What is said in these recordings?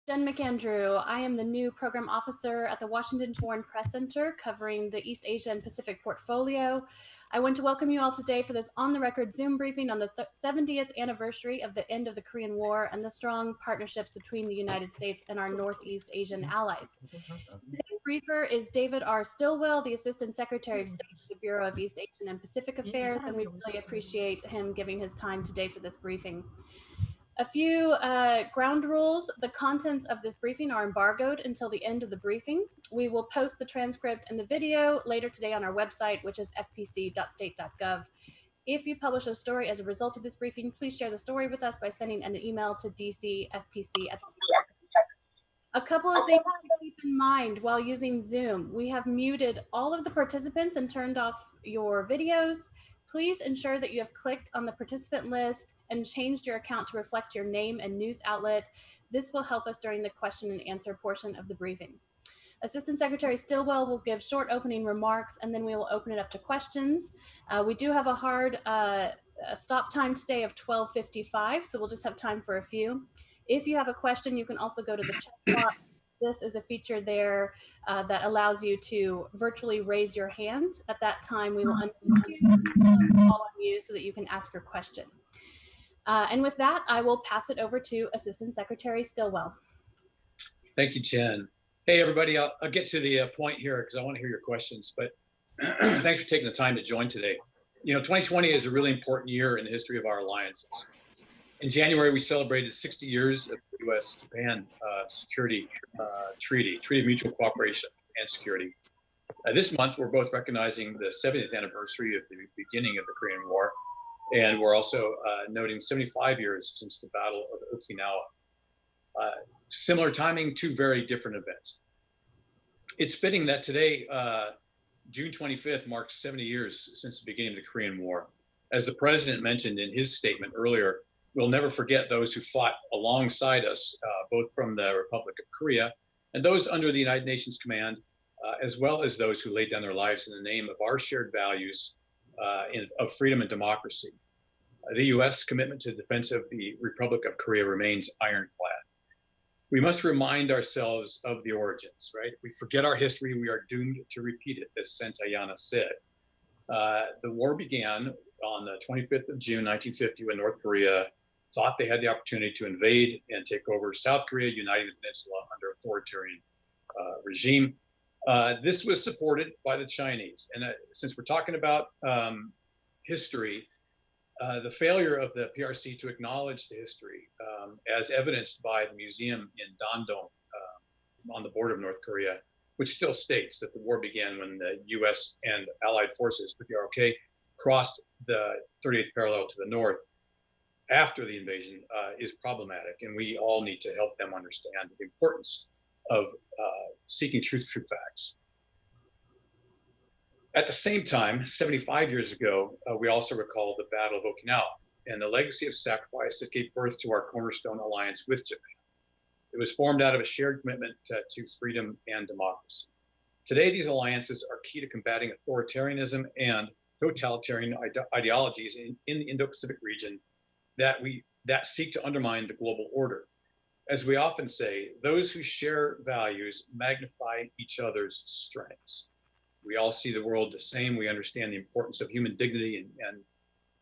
Jen McAndrew. I am the new program officer at the Washington Foreign Press Center covering the East Asia and Pacific portfolio. I want to welcome you all today for this on-the-record Zoom briefing on the 70th anniversary of the end of the Korean War and the strong partnerships between the United States and our Northeast Asian allies. Today's briefer is David R. Stillwell, the Assistant Secretary of State for the Bureau of East Asian and Pacific Affairs, and we really appreciate him giving his time today for this briefing. A few ground rules. The contents of this briefing are embargoed until the end of the briefing. We will post the transcript and the video later today on our website, which is fpc.state.gov. If you publish a story as a result of this briefing, please share the story with us by sending an email to dcfpc. A couple of things to keep in mind while using Zoom. We have muted all of the participants and turned off your videos. Please ensure that you have clicked on the participant list and changed your account to reflect your name and news outlet. This will help us during the question and answer portion of the briefing. Assistant Secretary Stillwell will give short opening remarks, and then we will open it up to questions. We do have a hard stop time today of 12:55, so we'll just have time for a few. If you have a question, you can also go to the chat box. This is a feature there that allows you to virtually raise your hand. At that time, we will unmute you and call on you so that you can ask your question. And with that, I will pass it over to Assistant Secretary Stillwell. Thank you, Jen. Hey, everybody, I'll get to the point here because I want to hear your questions, but thanks for taking the time to join today. You know, 2020 is a really important year in the history of our alliances. In January, we celebrated 60 years of the U.S.-Japan Security Treaty of Mutual Cooperation and Security. This month, we're both recognizing the 70th anniversary of the beginning of the Korean War, and we're also noting 75 years since the Battle of Okinawa. Similar timing, two very different events. It's fitting that today, June 25th, marks 70 years since the beginning of the Korean War. As the president mentioned in his statement earlier, we'll never forget those who fought alongside us, both from the Republic of Korea and those under the United Nations command, as well as those who laid down their lives in the name of our shared values of freedom and democracy. The U.S. commitment to the defense of the Republic of Korea remains ironclad. We must remind ourselves of the origins, right? If we forget our history, we are doomed to repeat it, as Santayana said. The war began on the 25th of June, 1950, when North Korea thought they had the opportunity to invade and take over South Korea, uniting the peninsula under authoritarian regime. This was supported by the Chinese. And since we're talking about history, the failure of the PRC to acknowledge the history, as evidenced by the museum in Dandong on the border of North Korea, which still states that the war began when the US and allied forces with the ROK crossed the 38th parallel to the north after the invasion, is problematic. And we all need to help them understand the importance of seeking truth through facts. At the same time, 75 years ago, we also recall the Battle of Okinawa and the legacy of sacrifice that gave birth to our cornerstone alliance with Japan. It was formed out of a shared commitment to freedom and democracy. Today, these alliances are key to combating authoritarianism and totalitarian ideologies in the Indo-Pacific region that seek to undermine the global order. As we often say, those who share values magnify each other's strengths. We all see the world the same. We understand the importance of human dignity and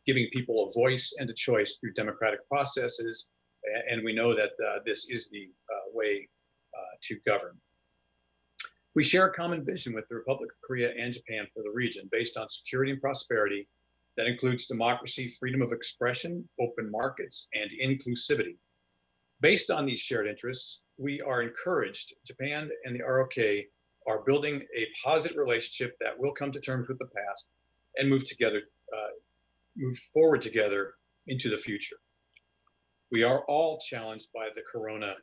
giving people a voice and a choice through democratic processes. And we know that this is the way to govern. We share a common vision with the Republic of Korea and Japan for the region based on security and prosperity that includes democracy, freedom of expression, open markets, and inclusivity. Based on these shared interests, we are encouraged, Japan and the ROK are building a positive relationship that will come to terms with the past and move forward together into the future. We are all challenged by the corona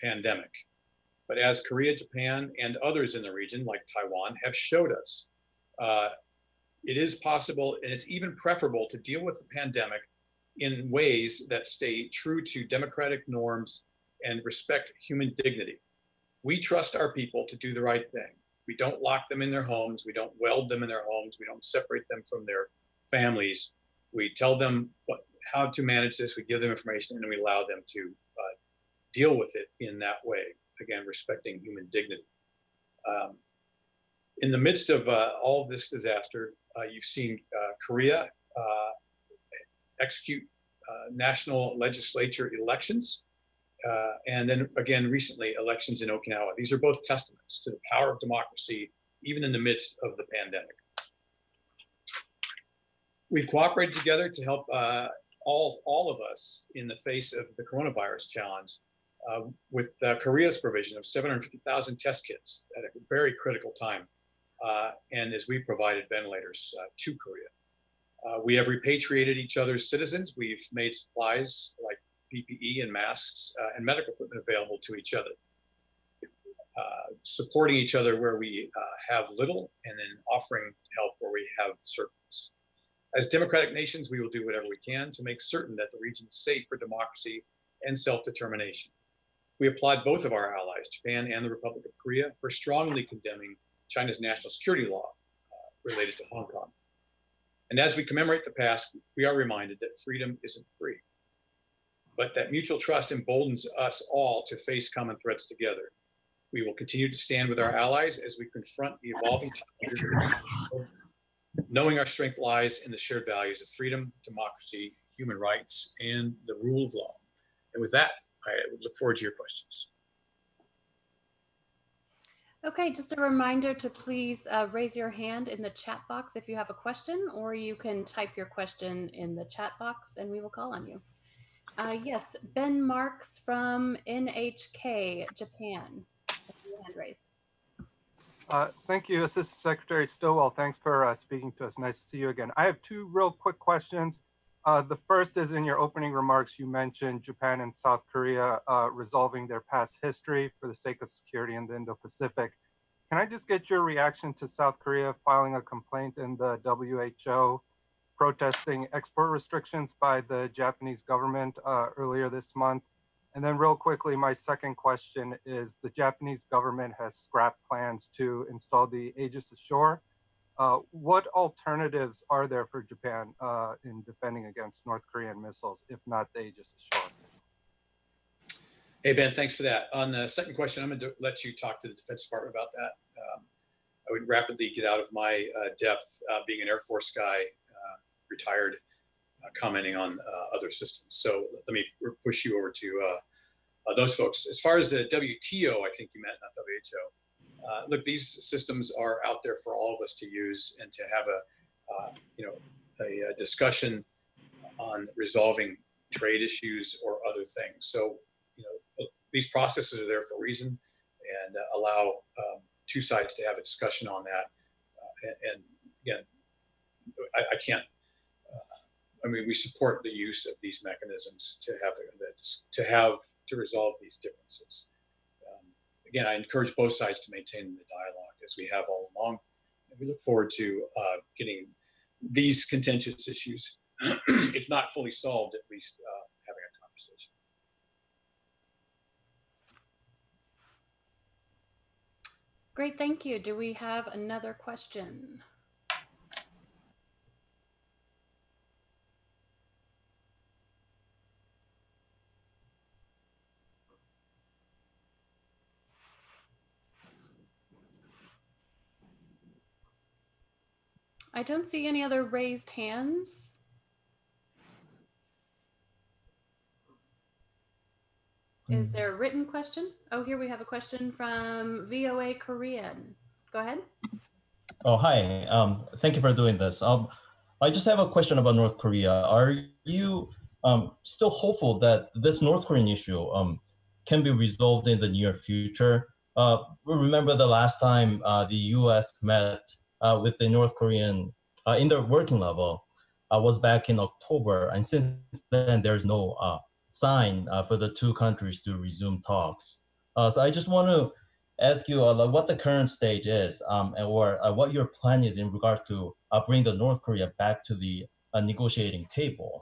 pandemic, but as Korea, Japan, and others in the region, like Taiwan, have showed us, it is possible and it's even preferable to deal with the pandemic in ways that stay true to democratic norms and respect human dignity. We trust our people to do the right thing. We don't lock them in their homes. We don't weld them in their homes. We don't separate them from their families. We tell them how to manage this. We give them information and we allow them to deal with it in that way, again, respecting human dignity. In the midst of all of this disaster, you've seen Korea execute national legislature elections, and then again recently elections in Okinawa. These are both testaments to the power of democracy, even in the midst of the pandemic. We've cooperated together to help all of us in the face of the coronavirus challenge with Korea's provision of 750,000 test kits at a very critical time, and as we provided ventilators to Korea. We have repatriated each other's citizens. We've made supplies like PPE and masks and medical equipment available to each other, supporting each other where we have little, and then offering help where we have surplus. As democratic nations, we will do whatever we can to make certain that the region is safe for democracy and self-determination. We applaud both of our allies, Japan and the Republic of Korea, for strongly condemning China's national security law related to Hong Kong. And as we commemorate the past, we are reminded that freedom isn't free, but that mutual trust emboldens us all to face common threats together. We will continue to stand with our allies as we confront the evolving challenges, knowing our strength lies in the shared values of freedom, democracy, human rights, and the rule of law. And with that, I look forward to your questions. Okay, just a reminder to please raise your hand in the chat box if you have a question, or you can type your question in the chat box and we will call on you. Yes, Ben Marks from NHK, Japan. Your hand raised. Thank you, Assistant Secretary Stillwell. Thanks for speaking to us. Nice to see you again. I have two real quick questions. The first is, in your opening remarks, you mentioned Japan and South Korea resolving their past history for the sake of security in the Indo-Pacific. Can I just get your reaction to South Korea filing a complaint in the WHO protesting export restrictions by the Japanese government earlier this month? And then real quickly, my second question is, the Japanese government has scrapped plans to install the Aegis Ashore. What alternatives are there for Japan in defending against North Korean missiles, if not the Aegis Ashore? Hey, Ben, thanks for that. On the second question, I'm going to let you talk to the Defense Department about that. I would rapidly get out of my depth, being an Air Force guy, retired, commenting on other systems. So let me push you over to those folks. As far as the WTO, I think you meant, not WHO. Look, these systems are out there for all of us to use and to have a discussion on resolving trade issues or other things. So, these processes are there for a reason, and allow two sides to have a discussion on that. And again, I can't. We support the use of these mechanisms to resolve these differences. Again, I encourage both sides to maintain the dialogue as we have all along. And we look forward to getting these contentious issues, if not fully solved, at least having a conversation. Great, thank you. Do we have another question? I don't see any other raised hands. Is there a written question? Oh, here we have a question from VOA Korean. Go ahead. Oh, hi. Thank you for doing this. I just have a question about North Korea. Are you still hopeful that this North Korean issue can be resolved in the near future? We remember the last time the U.S. met with the North Korean in their working level was back in October, and since then there's no sign for the two countries to resume talks. So I just want to ask you what the current stage is, or what your plan is in regards to bring the North Korea back to the negotiating table,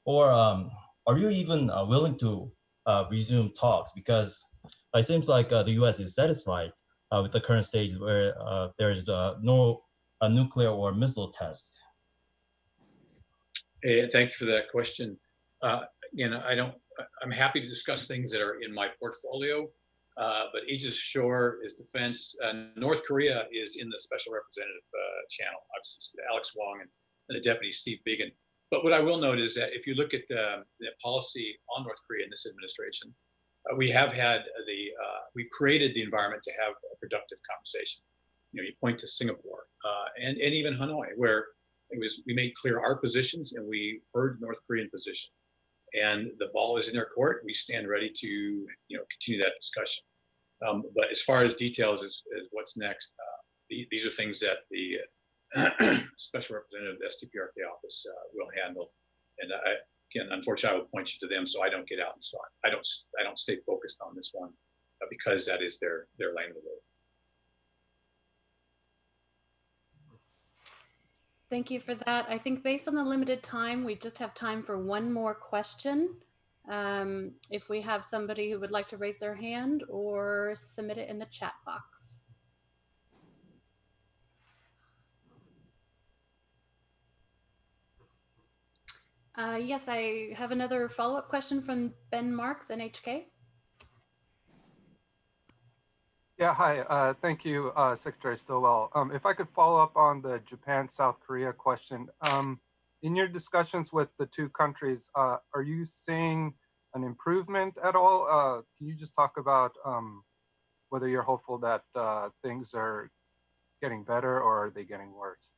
or are you even willing to resume talks? Because it seems like the U.S. is satisfied with the current stage where there is no nuclear or missile test. Hey, thank you for that question. Again, I don't I'm happy to discuss things that are in my portfolio, but Aegis Ashore is defense. North Korea is in the special representative channel, obviously Alex Wong and the deputy Steve Biegun. But what I will note is that if you look at the policy on North Korea in this administration, we have had we've created the environment to have a productive conversation. You know, you point to Singapore and even Hanoi, where we made clear our positions and we heard North Korean position. And the ball is in their court. We stand ready to continue that discussion. But as far as details as what's next, these are things that the special representative of the STPRK office will handle. And again, unfortunately, I will point you to them so I don't get out and start. I don't stay focused on this one because that is their lane of the road. Thank you for that. I think based on the limited time, we just have time for one more question. If we have somebody who would like to raise their hand or submit it in the chat box. Yes, I have another follow-up question from Ben Marks, NHK. Yeah, hi. Thank you, Secretary Stillwell. If I could follow up on the Japan-South Korea question. In your discussions with the two countries, are you seeing an improvement at all? Can you just talk about whether you're hopeful that things are getting better or are they getting worse?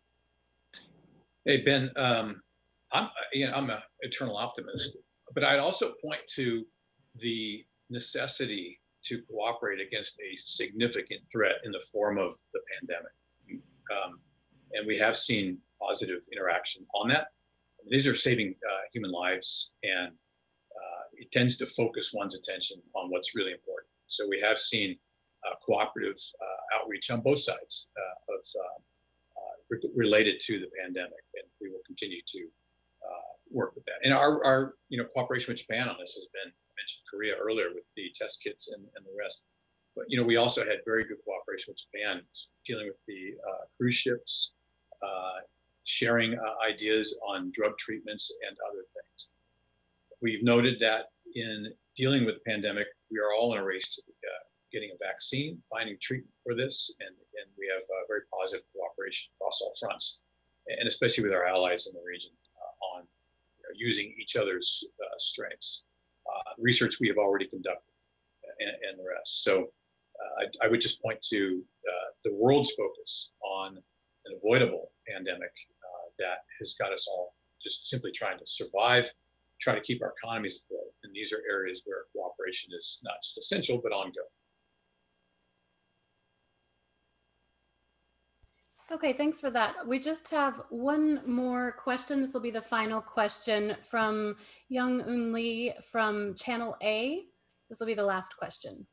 Hey, Ben, I'm an eternal optimist, but I'd also point to the necessity to cooperate against a significant threat in the form of the pandemic. And we have seen positive interaction on that. These are saving human lives, and it tends to focus one's attention on what's really important. So we have seen cooperative outreach on both sides related to the pandemic, and we will continue to work with that. And our cooperation with Japan on this has been, I mentioned Korea earlier with the test kits and the rest. But we also had very good cooperation with Japan, dealing with the cruise ships, sharing ideas on drug treatments and other things. We've noted that in dealing with the pandemic, we are all in a race to getting a vaccine, finding treatment for this, and we have very positive cooperation across all fronts, and especially with our allies in the region on using each other's strengths. Research we have already conducted and the rest. So I would just point to the world's focus on an avoidable pandemic that has got us all just simply trying to survive, try to keep our economies afloat. And these are areas where cooperation is not just essential, but ongoing. Okay, thanks for that. We just have one more question. This will be the final question from Young Eun Lee from Channel A. This will be the last question.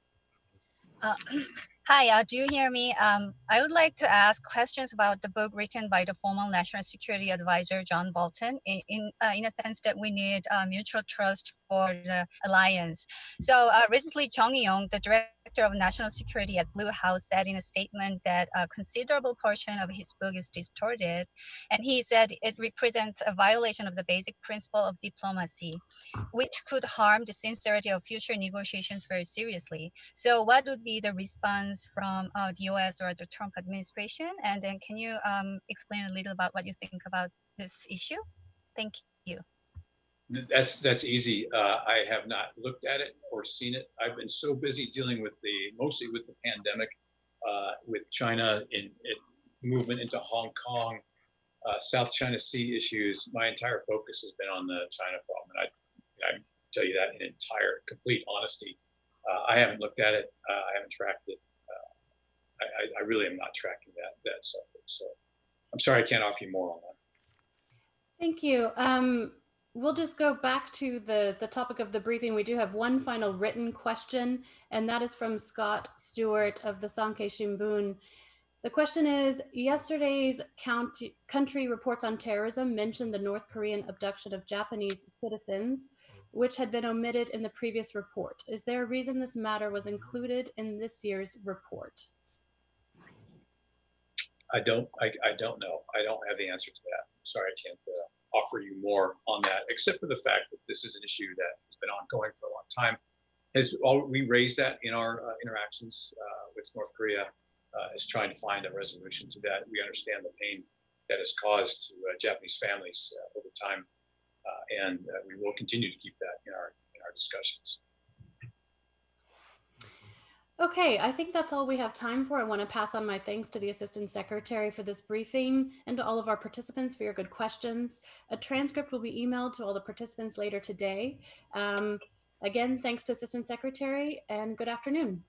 Hi, do you hear me? I would like to ask questions about the book written by the former National Security Advisor, John Bolton, in a sense that we need mutual trust for the alliance. So recently, Chung Eui-yong, the Director of National Security at Blue House, said in a statement that a considerable portion of his book is distorted. And he said it represents a violation of the basic principle of diplomacy, which could harm the sincerity of future negotiations very seriously. So what would be the response from the US or the Trump administration? And then can you explain a little about what you think about this issue? Thank you. That's easy. I have not looked at it or seen it. I've been so busy dealing with mostly with the pandemic, with China in movement into Hong Kong, South China Sea issues. My entire focus has been on the China problem, and I tell you that in complete honesty. I haven't looked at it. I haven't tracked it. I really am not tracking that subject. So I'm sorry I can't offer you more on that. Thank you. We'll just go back to the topic of the briefing. We do have one final written question, and that is from Scott Stewart of the Sankei Shimbun. The question is, yesterday's country reports on terrorism mentioned the North Korean abduction of Japanese citizens, which had been omitted in the previous report. Is there a reason this matter was included in this year's report? I don't know. I don't have the answer to that. Sorry, I can't offer you more on that, except for the fact that this is an issue that has been ongoing for a long time. We raised that in our interactions with North Korea, is trying to find a resolution to that. We understand the pain that is caused to Japanese families over time, and we will continue to keep that in our discussions. Okay, I think that's all we have time for. I want to pass on my thanks to the Assistant Secretary for this briefing and to all of our participants for your good questions. A transcript will be emailed to all the participants later today. Again, thanks to Assistant Secretary, and good afternoon.